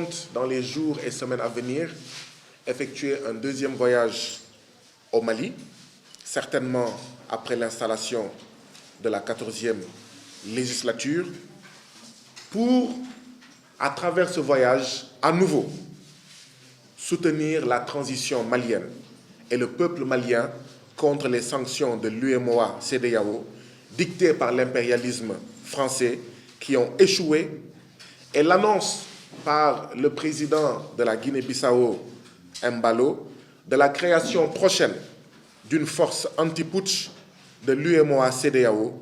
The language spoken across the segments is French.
compte, dans les jours et semaines à venir, effectuer un deuxième voyage au Mali, certainement après l'installation de la 14e législature, pour, à travers ce voyage, à nouveau, soutenir la transition malienne et le peuple malien contre les sanctions de l'UEMOA-CEDEAO dictées par l'impérialisme français qui ont échoué, et l'annonce par le président de la Guinée-Bissau, Embalo, de la création prochaine d'une force anti-putsch de l'UEMOA-CEDEAO,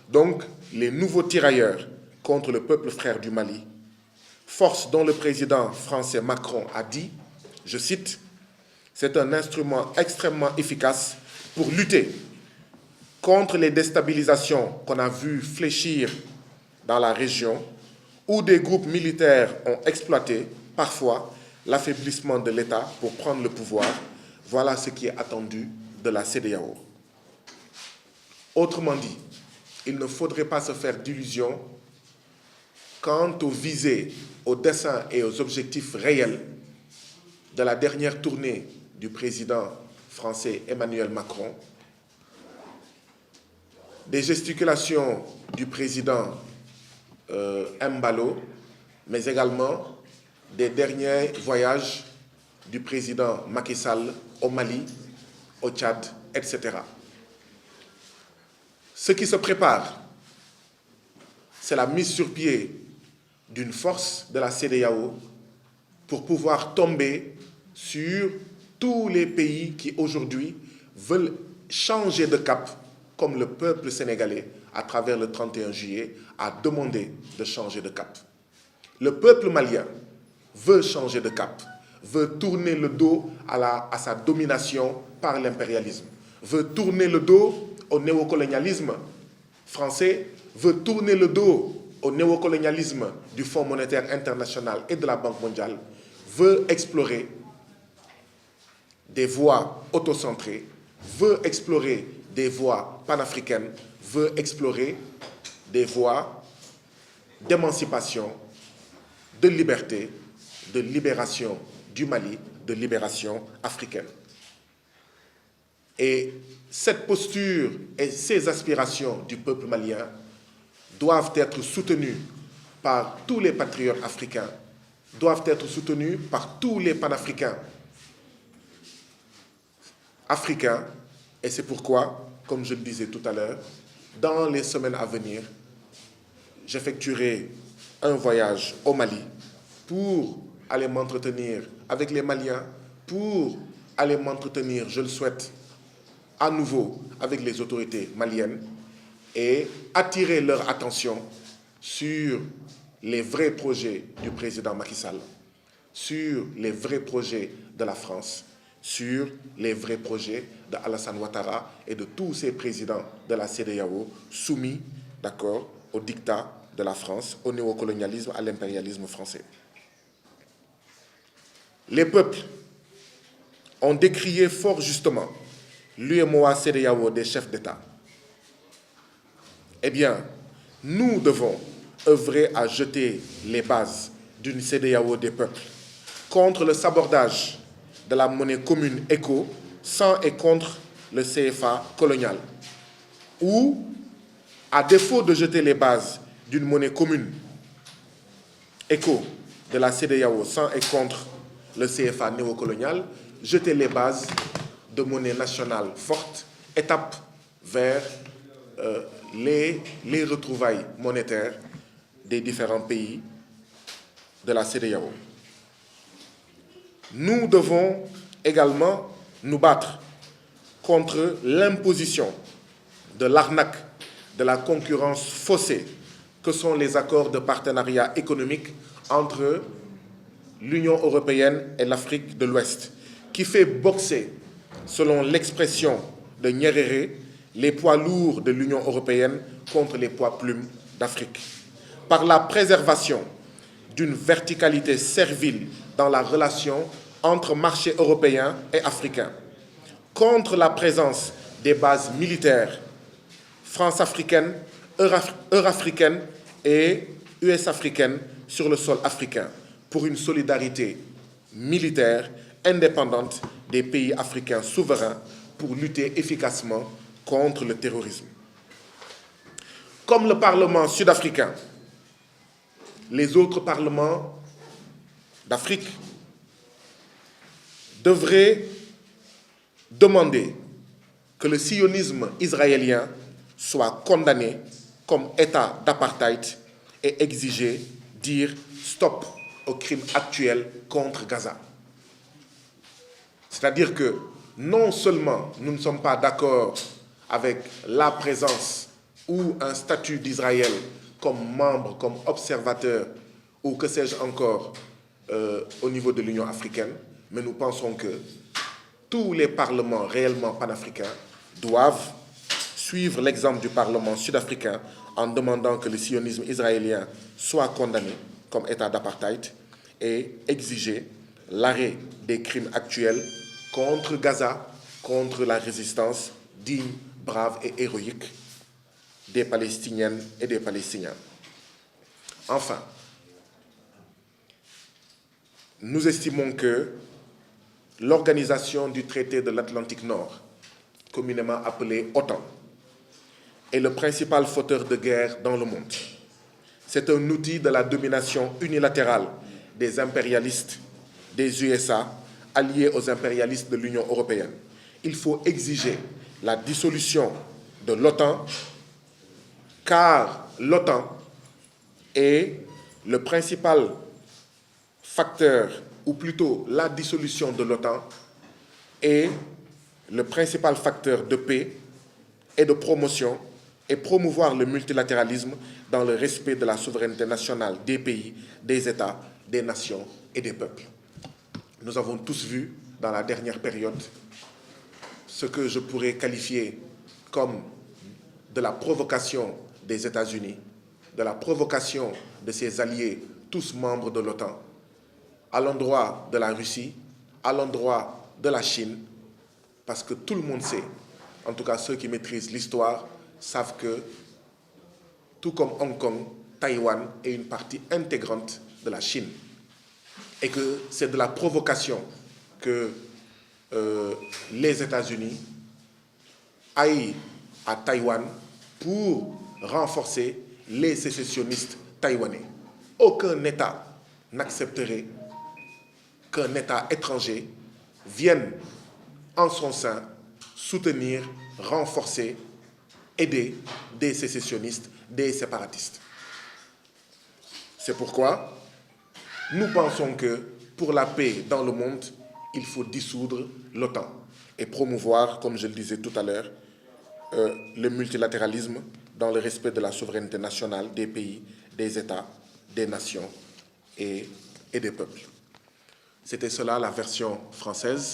donc les nouveaux tirailleurs contre le peuple frère du Mali, force dont le président français Macron a dit, je cite, « C'est un instrument extrêmement efficace pour lutter contre les déstabilisations qu'on a vues fléchir dans la région, où des groupes militaires ont exploité, parfois, l'affaiblissement de l'État pour prendre le pouvoir. Voilà ce qui est attendu de la CEDEAO. » Autrement dit, il ne faudrait pas se faire d'illusions quant aux visées, aux desseins et aux objectifs réels de la dernière tournée du président français Emmanuel Macron, des gesticulations du président Embalo, mais également des derniers voyages du président Macky Sall au Mali, au Tchad, etc. Ce qui se prépare, c'est la mise sur pied d'une force de la CEDEAO pour pouvoir tomber sur tous les pays qui aujourd'hui veulent changer de cap, comme le peuple sénégalais, à travers le 31 juillet, a demandé de changer de cap. Le peuple malien veut changer de cap, veut tourner le dos à sa domination par l'impérialisme, veut tourner le dos au néocolonialisme français, veut tourner le dos au néocolonialisme du Fonds monétaire international et de la Banque mondiale, veut explorer des voies autocentrées, veut explorer des voies panafricaines, veut explorer des voies d'émancipation, de liberté, de libération du Mali, de libération africaine. Et cette posture et ces aspirations du peuple malien doivent être soutenues par tous les patriotes africains, doivent être soutenues par tous les panafricains africains. Et c'est pourquoi, comme je le disais tout à l'heure, dans les semaines à venir, j'effectuerai un voyage au Mali pour aller m'entretenir avec les Maliens, pour aller m'entretenir, je le souhaite, à nouveau avec les autorités maliennes et attirer leur attention sur les vrais projets du président Macky Sall, sur les vrais projets de la France, sur les vrais projets de Alassane Ouattara et de tous ces présidents de la CEDEAO soumis, d'accord, au diktat de la France, au néocolonialisme, à l'impérialisme français. Les peuples ont décrié fort justement l'UEMOA-CEDEAO des chefs d'État. Eh bien, nous devons œuvrer à jeter les bases d'une CEDEAO des peuples contre le sabordage de la monnaie commune ECO, sans et contre le CFA colonial, ou, à défaut de jeter les bases d'une monnaie commune ECO de la CEDEAO, sans et contre le CFA néocolonial, jeter les bases de monnaie nationale forte, étape vers les retrouvailles monétaires des différents pays de la CEDEAO. Nous devons également nous battre contre l'imposition de l'arnaque, de la concurrence faussée que sont les accords de partenariat économique entre l'Union européenne et l'Afrique de l'Ouest, qui fait boxer, selon l'expression de Nyerere, les poids lourds de l'Union européenne contre les poids plumes d'Afrique. Par la préservation d'une verticalité servile dans la relation entre marchés européens et africains, contre la présence des bases militaires france-africaines, eurafricaines et US-africaines sur le sol africain, pour une solidarité militaire indépendante des pays africains souverains pour lutter efficacement contre le terrorisme. Comme le Parlement sud-africain, les autres parlements d'Afrique devraient demander que le sionisme israélien soit condamné comme État d'apartheid et exiger, dire stop aux crimes actuels contre Gaza. C'est-à-dire que non seulement nous ne sommes pas d'accord avec la présence ou un statut d'Israël comme membre, comme observateur, ou que sais-je encore, au niveau de l'Union africaine, mais nous pensons que tous les parlements réellement panafricains doivent suivre l'exemple du Parlement sud-africain en demandant que le sionisme israélien soit condamné comme État d'apartheid et exiger l'arrêt des crimes actuels contre Gaza, contre la résistance digne, brave et héroïque des Palestiniennes et des Palestiniens. Enfin, nous estimons que l'organisation du traité de l'Atlantique Nord, communément appelée OTAN, est le principal fauteur de guerre dans le monde. C'est un outil de la domination unilatérale des impérialistes des USA alliés aux impérialistes de l'Union européenne. Il faut exiger la dissolution de l'OTAN car l'OTAN est le principal facteur, ou plutôt la dissolution de l'OTAN est le principal facteur de paix et de promotion et promouvoir le multilatéralisme dans le respect de la souveraineté nationale des pays, des États, des nations et des peuples. Nous avons tous vu dans la dernière période ce que je pourrais qualifier comme de la provocation des États-Unis, de la provocation de ses alliés, tous membres de l'OTAN, à l'endroit de la Russie, à l'endroit de la Chine, parce que tout le monde sait, en tout cas ceux qui maîtrisent l'histoire, savent que, tout comme Hong Kong, Taïwan est une partie intégrante de la Chine. Et que c'est de la provocation que les États-Unis aillent à Taïwan pour renforcer les sécessionnistes taïwanais. Aucun État n'accepterait qu'un État étranger vienne en son sein soutenir, renforcer, aider des sécessionnistes, des séparatistes. C'est pourquoi nous pensons que pour la paix dans le monde, il faut dissoudre l'OTAN et promouvoir, comme je le disais tout à l'heure, le multilatéralisme dans le respect de la souveraineté nationale des pays, des États, des nations et des peuples. C'était cela la version française.